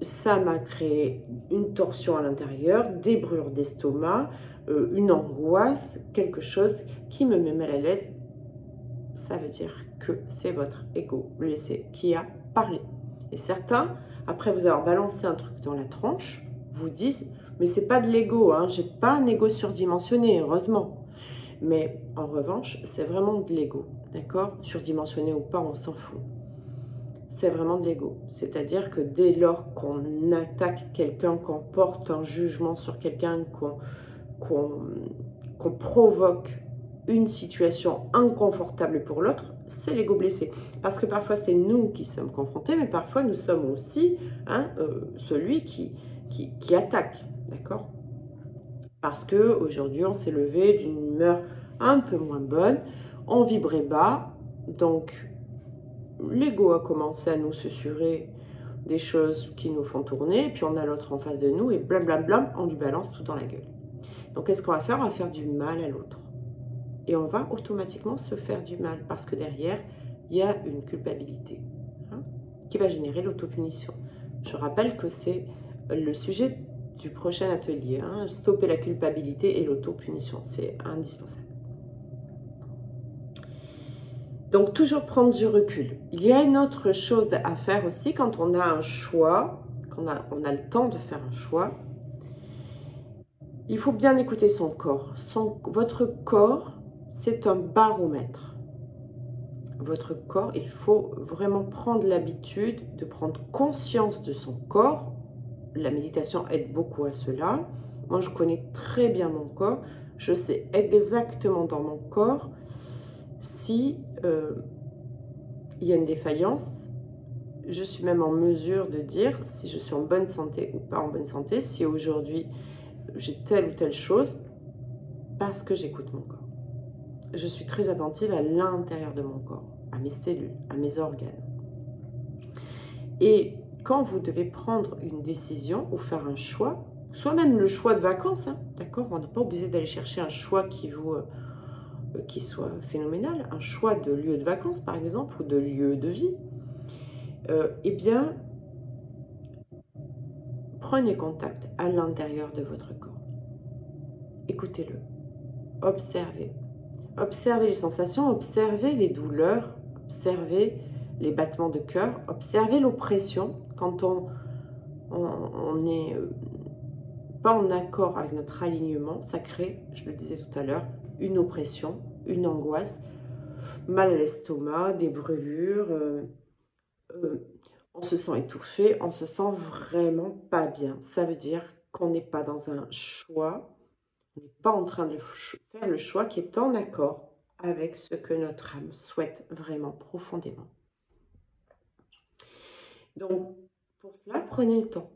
ça m'a créé une torsion à l'intérieur, des brûlures d'estomac, une angoisse, quelque chose qui me met mal à l'aise. Ça veut dire que c'est votre ego blessé qui a parlé. Et certains, après vous avoir balancé un truc dans la tronche, vous disent, mais c'est pas de l'ego, hein, j'ai pas un ego surdimensionné, heureusement. Mais en revanche, c'est vraiment de l'ego, d'accord? Surdimensionné ou pas, on s'en fout. C'est vraiment de l'ego. C'est-à-dire que dès lors qu'on attaque quelqu'un, qu'on porte un jugement sur quelqu'un, qu'on provoque une situation inconfortable pour l'autre, c'est l'ego blessé. Parce que parfois c'est nous qui sommes confrontés, mais parfois nous sommes aussi celui qui attaque, d'accord? Parce qu'aujourd'hui on s'est levé d'une humeur un peu moins bonne, on vibrait bas, donc l'ego a commencé à nous susurrer des choses qui nous font tourner, et puis on a l'autre en face de nous, et blablabla, on lui balance tout dans la gueule. Donc qu'est-ce qu'on va faire? On va faire du mal à l'autre. Et on va automatiquement se faire du mal, parce que derrière, il y a une culpabilité qui va générer l'autopunition. Je rappelle que c'est le sujet du prochain atelier, stopper la culpabilité et l'autopunition, c'est indispensable. Donc, toujours prendre du recul. Il y a une autre chose à faire aussi quand on a un choix, quand on a le temps de faire un choix. Il faut bien écouter son corps. Votre corps, c'est un baromètre. Votre corps, il faut vraiment prendre l'habitude de prendre conscience de son corps. La méditation aide beaucoup à cela. Moi, je connais très bien mon corps. Je sais exactement dans mon corps si il y a une défaillance. Je suis même en mesure de dire si je suis en bonne santé ou pas en bonne santé, si aujourd'hui j'ai telle ou telle chose, parce que j'écoute mon corps. Je suis très attentive à l'intérieur de mon corps, à mes cellules, à mes organes. Et quand vous devez prendre une décision ou faire un choix, soit même le choix de vacances, d'accord, on n'est pas obligé d'aller chercher un choix qui soit phénoménal, un choix de lieu de vacances par exemple, ou de lieu de vie, eh bien, prenez contact à l'intérieur de votre corps. Écoutez-le, observez. Observez les sensations, observez les douleurs, observez les battements de cœur, observez l'oppression quand on n'est pas en accord avec notre alignement. Ça crée, je le disais tout à l'heure, une oppression, une angoisse, mal à l'estomac, des brûlures, on se sent étouffé, on se sent vraiment pas bien. Ça veut dire qu'on n'est pas dans un choix, on n'est pas en train de faire le choix qui est en accord avec ce que notre âme souhaite vraiment profondément. Donc, pour cela, prenez le temps.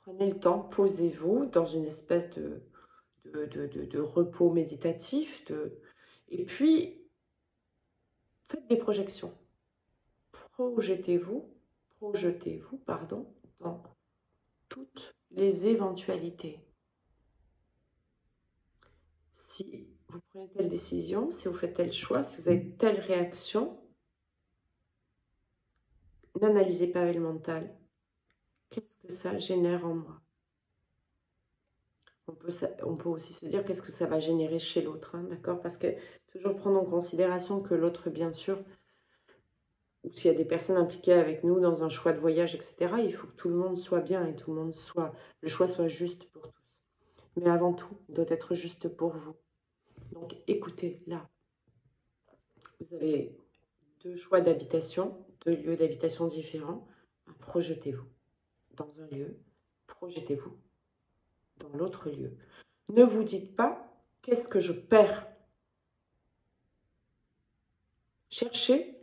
Prenez le temps, posez-vous dans une espèce de repos méditatif. Et puis, faites des projections. Projetez-vous dans toutes les éventualités. Si vous prenez telle décision, si vous faites tel choix, si vous avez telle réaction, n'analysez pas avec le mental. Qu'est-ce que ça génère en moi? On peut aussi se dire qu'est-ce que ça va générer chez l'autre, d'accord? Parce que toujours prendre en considération que l'autre, bien sûr, ou s'il y a des personnes impliquées avec nous dans un choix de voyage, etc., il faut que tout le monde soit bien et tout le monde le choix soit juste pour tous. Mais avant tout, il doit être juste pour vous. Donc écoutez, là, vous avez 2 choix d'habitation, 2 lieux d'habitation différents. Projetez-vous dans un lieu, projetez-vous dans l'autre lieu. Ne vous dites pas, qu'est-ce que je perds? Cherchez,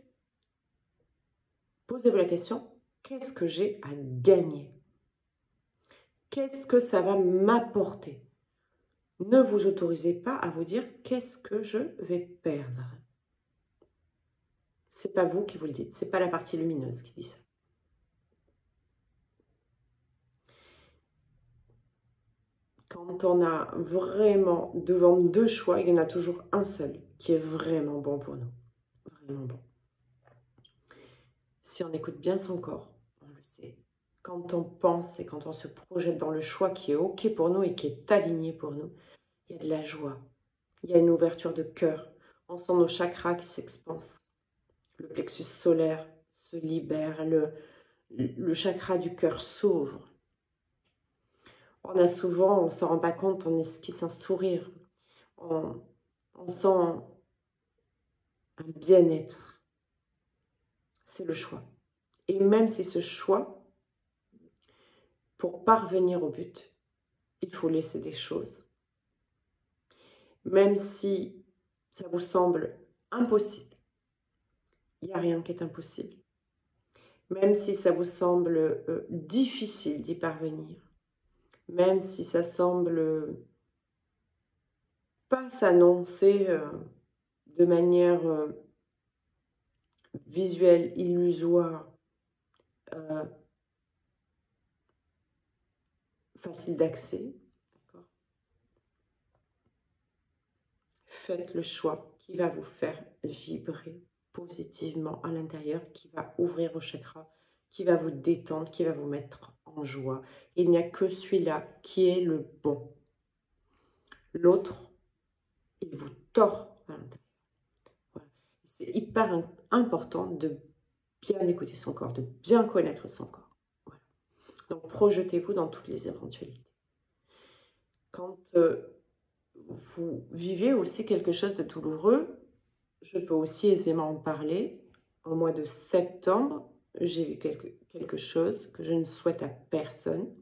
posez-vous la question, qu'est-ce que j'ai à gagner? Qu'est-ce que ça va m'apporter? Ne vous autorisez pas à vous dire, qu'est-ce que je vais perdre? C'est pas vous qui vous le dites, c'est pas la partie lumineuse qui dit ça. Quand on a vraiment devant 2 choix, il y en a toujours un seul qui est vraiment bon pour nous. Vraiment bon. Si on écoute bien son corps, on le sait, quand on pense et quand on se projette dans le choix qui est OK pour nous et qui est aligné pour nous, il y a de la joie, il y a une ouverture de cœur. On sent nos chakras qui s'expansent. Le plexus solaire se libère, le chakra du cœur s'ouvre. On a souvent, on ne s'en rend pas compte, on esquisse un sourire. On sent un bien-être. C'est le choix. Et même si ce choix, pour parvenir au but, il faut laisser des choses. Même si ça vous semble impossible, il n'y a rien qui est impossible. Même si ça vous semble difficile d'y parvenir, même si ça semble pas s'annoncer de manière visuelle, illusoire, facile d'accès, faites le choix qui va vous faire vibrer positivement à l'intérieur, qui va ouvrir vos chakras, qui va vous détendre, qui va vous mettre en joie. Il n'y a que celui-là qui est le bon. L'autre, il vous tord à l'intérieur. Voilà. C'est hyper important de bien écouter son corps, de bien connaître son corps. Voilà. Donc projetez-vous dans toutes les éventualités. Quand vous vivez aussi quelque chose de douloureux, je peux aussi aisément en parler. Au mois de septembre, j'ai vu quelque chose que je ne souhaite à personne.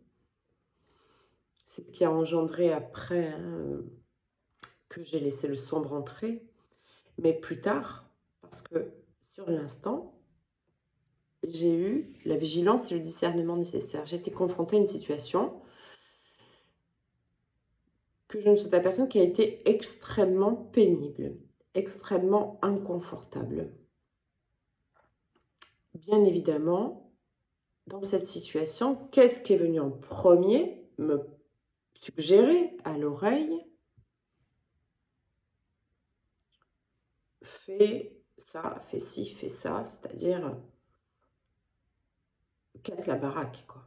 C'est ce qui a engendré après que j'ai laissé le sombre entrer. Mais plus tard, parce que sur l'instant, j'ai eu la vigilance et le discernement nécessaires. J'ai été confrontée à une situation que je ne souhaite à personne, qui a été extrêmement pénible, extrêmement inconfortable. Bien évidemment, dans cette situation, qu'est-ce qui est venu en premier me suggérer à l'oreille? Fais ça, fais ci, fais ça, c'est-à-dire casse la baraque, quoi.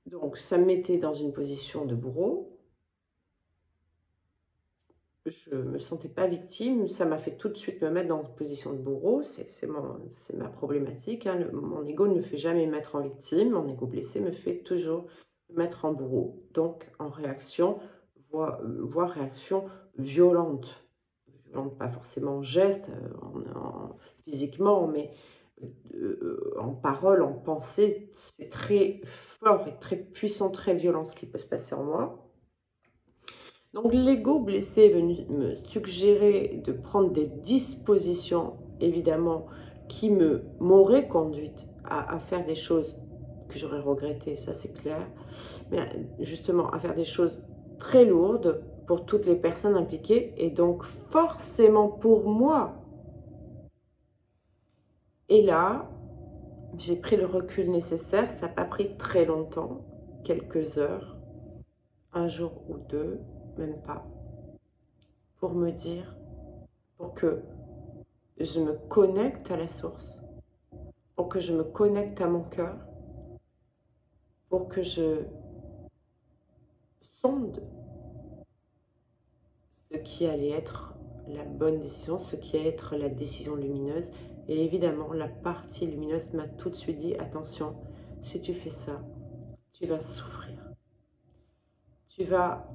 Donc, ça me mettait dans une position de bourreau. Je ne me sentais pas victime. Ça m'a fait tout de suite me mettre dans une position de bourreau. C'est ma problématique. Hein. Mon ego ne me fait jamais mettre en victime. Mon ego blessé me fait toujours mettre en bourreau. Donc, en réaction, voire réaction violente. Violente, pas forcément en geste, physiquement, mais en parole, en pensée. C'est très fort et très puissant, très violent ce qui peut se passer en moi. Donc l'ego blessé est venu me suggérer de prendre des dispositions, évidemment, qui m'auraient conduite à faire des choses que j'aurais regrettées, ça c'est clair, mais justement à faire des choses très lourdes pour toutes les personnes impliquées et donc forcément pour moi. Et là, j'ai pris le recul nécessaire, ça n'a pas pris très longtemps, quelques heures, un jour ou deux, même pas, pour me dire, pour que je me connecte à la source, pour que je me connecte à mon cœur, pour que je sonde ce qui allait être la bonne décision, ce qui allait être la décision lumineuse. Et évidemment, la partie lumineuse m'a tout de suite dit, attention, si tu fais ça, tu vas souffrir. Tu vas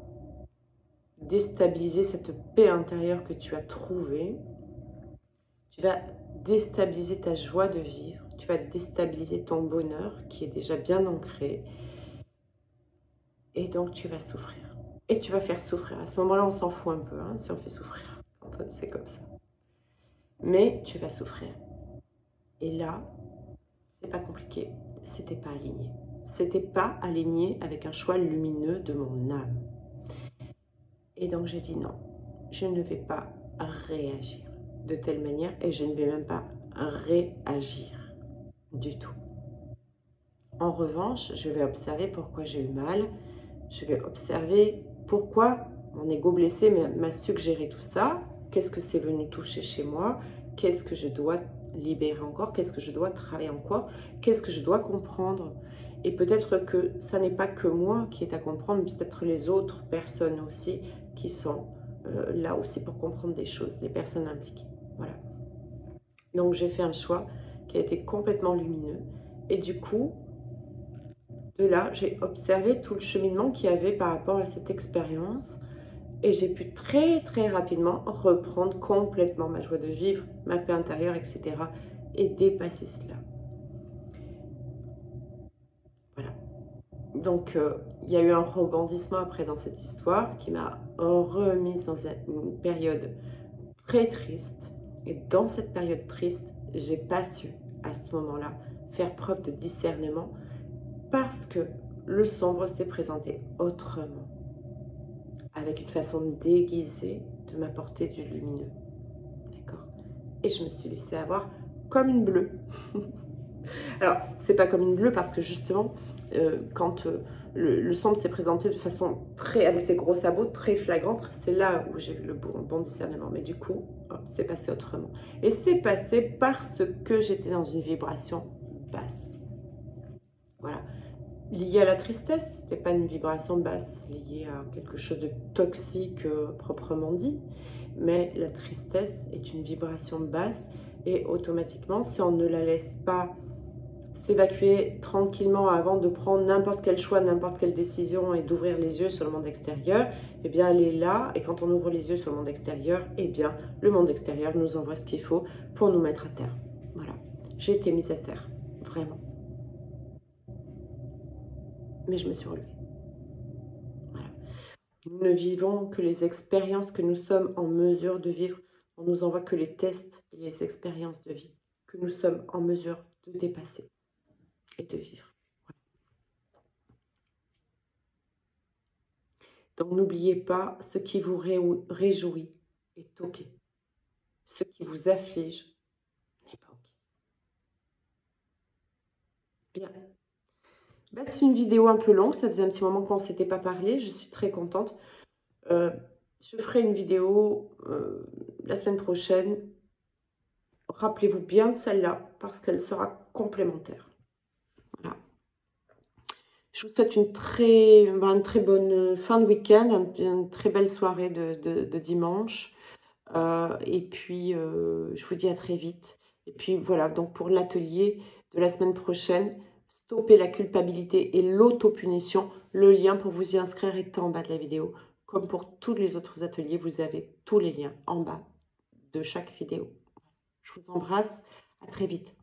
déstabiliser cette paix intérieure que tu as trouvée. Tu vas déstabiliser ta joie de vivre. Tu vas déstabiliser ton bonheur qui est déjà bien ancré. Et donc, tu vas souffrir. Et tu vas faire souffrir. À ce moment-là, on s'en fout un peu, hein, si on fait souffrir. C'est comme ça. Mais tu vas souffrir. Et là, c'est pas compliqué. C'était pas aligné. C'était pas aligné avec un choix lumineux de mon âme. Et donc, j'ai dit non. Je ne vais pas réagir de telle manière et je ne vais même pas réagir du tout. En revanche, je vais observer pourquoi j'ai eu mal. Je vais observer pourquoi mon ego blessé m'a suggéré tout ça. Qu'est-ce que c'est venu toucher chez moi? qu'est-ce que je dois libérer encore, qu'est-ce que je dois travailler encore, qu'est-ce que je dois comprendre. Et peut-être que ça n'est pas que moi qui est à comprendre, peut-être les autres personnes aussi qui sont là aussi pour comprendre des choses, les personnes impliquées. Voilà. Donc j'ai fait un choix qui a été complètement lumineux. Et du coup, de là, j'ai observé tout le cheminement qu'il y avait par rapport à cette expérience. Et j'ai pu très très rapidement reprendre complètement ma joie de vivre, ma paix intérieure, etc. Et dépasser cela. Voilà. Donc il y a eu un rebondissement après dans cette histoire qui m'a remise dans une période très triste. Et dans cette période triste, j'ai pas su à ce moment-là faire preuve de discernement parce que le sombre s'est présenté autrement, avec une façon déguisée de m'apporter du lumineux. D'accord? Et je me suis laissée avoir comme une bleue. Alors, c'est pas comme une bleue parce que justement, quand le sombre s'est présenté de façon très, avec ses gros sabots, très flagrante, c'est là où j'ai eu le bon discernement. Mais du coup, c'est passé autrement. Et c'est passé parce que j'étais dans une vibration basse. Voilà. Liée à la tristesse, c'était pas une vibration basse, liée à quelque chose de toxique proprement dit. Mais la tristesse est une vibration basse et automatiquement, si on ne la laisse pas s'évacuer tranquillement avant de prendre n'importe quel choix, n'importe quelle décision et d'ouvrir les yeux sur le monde extérieur, eh bien elle est là et quand on ouvre les yeux sur le monde extérieur, eh bien le monde extérieur nous envoie ce qu'il faut pour nous mettre à terre. Voilà, j'ai été mise à terre, vraiment. Mais je me suis relevée. Voilà. Nous ne vivons que les expériences que nous sommes en mesure de vivre. On nous envoie que les tests et les expériences de vie que nous sommes en mesure de dépasser et de vivre. Donc n'oubliez pas, ce qui vous réjouit est OK. Ce qui vous afflige n'est pas OK. Bien. Bah, c'est une vidéo un peu longue, ça faisait un petit moment qu'on ne s'était pas parlé, je suis très contente. Je ferai une vidéo la semaine prochaine. Rappelez-vous bien de celle-là parce qu'elle sera complémentaire. Voilà. Je vous souhaite une très bonne fin de week-end, une très belle soirée de dimanche. Et puis, je vous dis à très vite. Et puis voilà, donc pour l'atelier de la semaine prochaine, stopper la culpabilité et l'autopunition. Le lien pour vous y inscrire est en bas de la vidéo. Comme pour tous les autres ateliers, vous avez tous les liens en bas de chaque vidéo. Je vous embrasse, à très vite.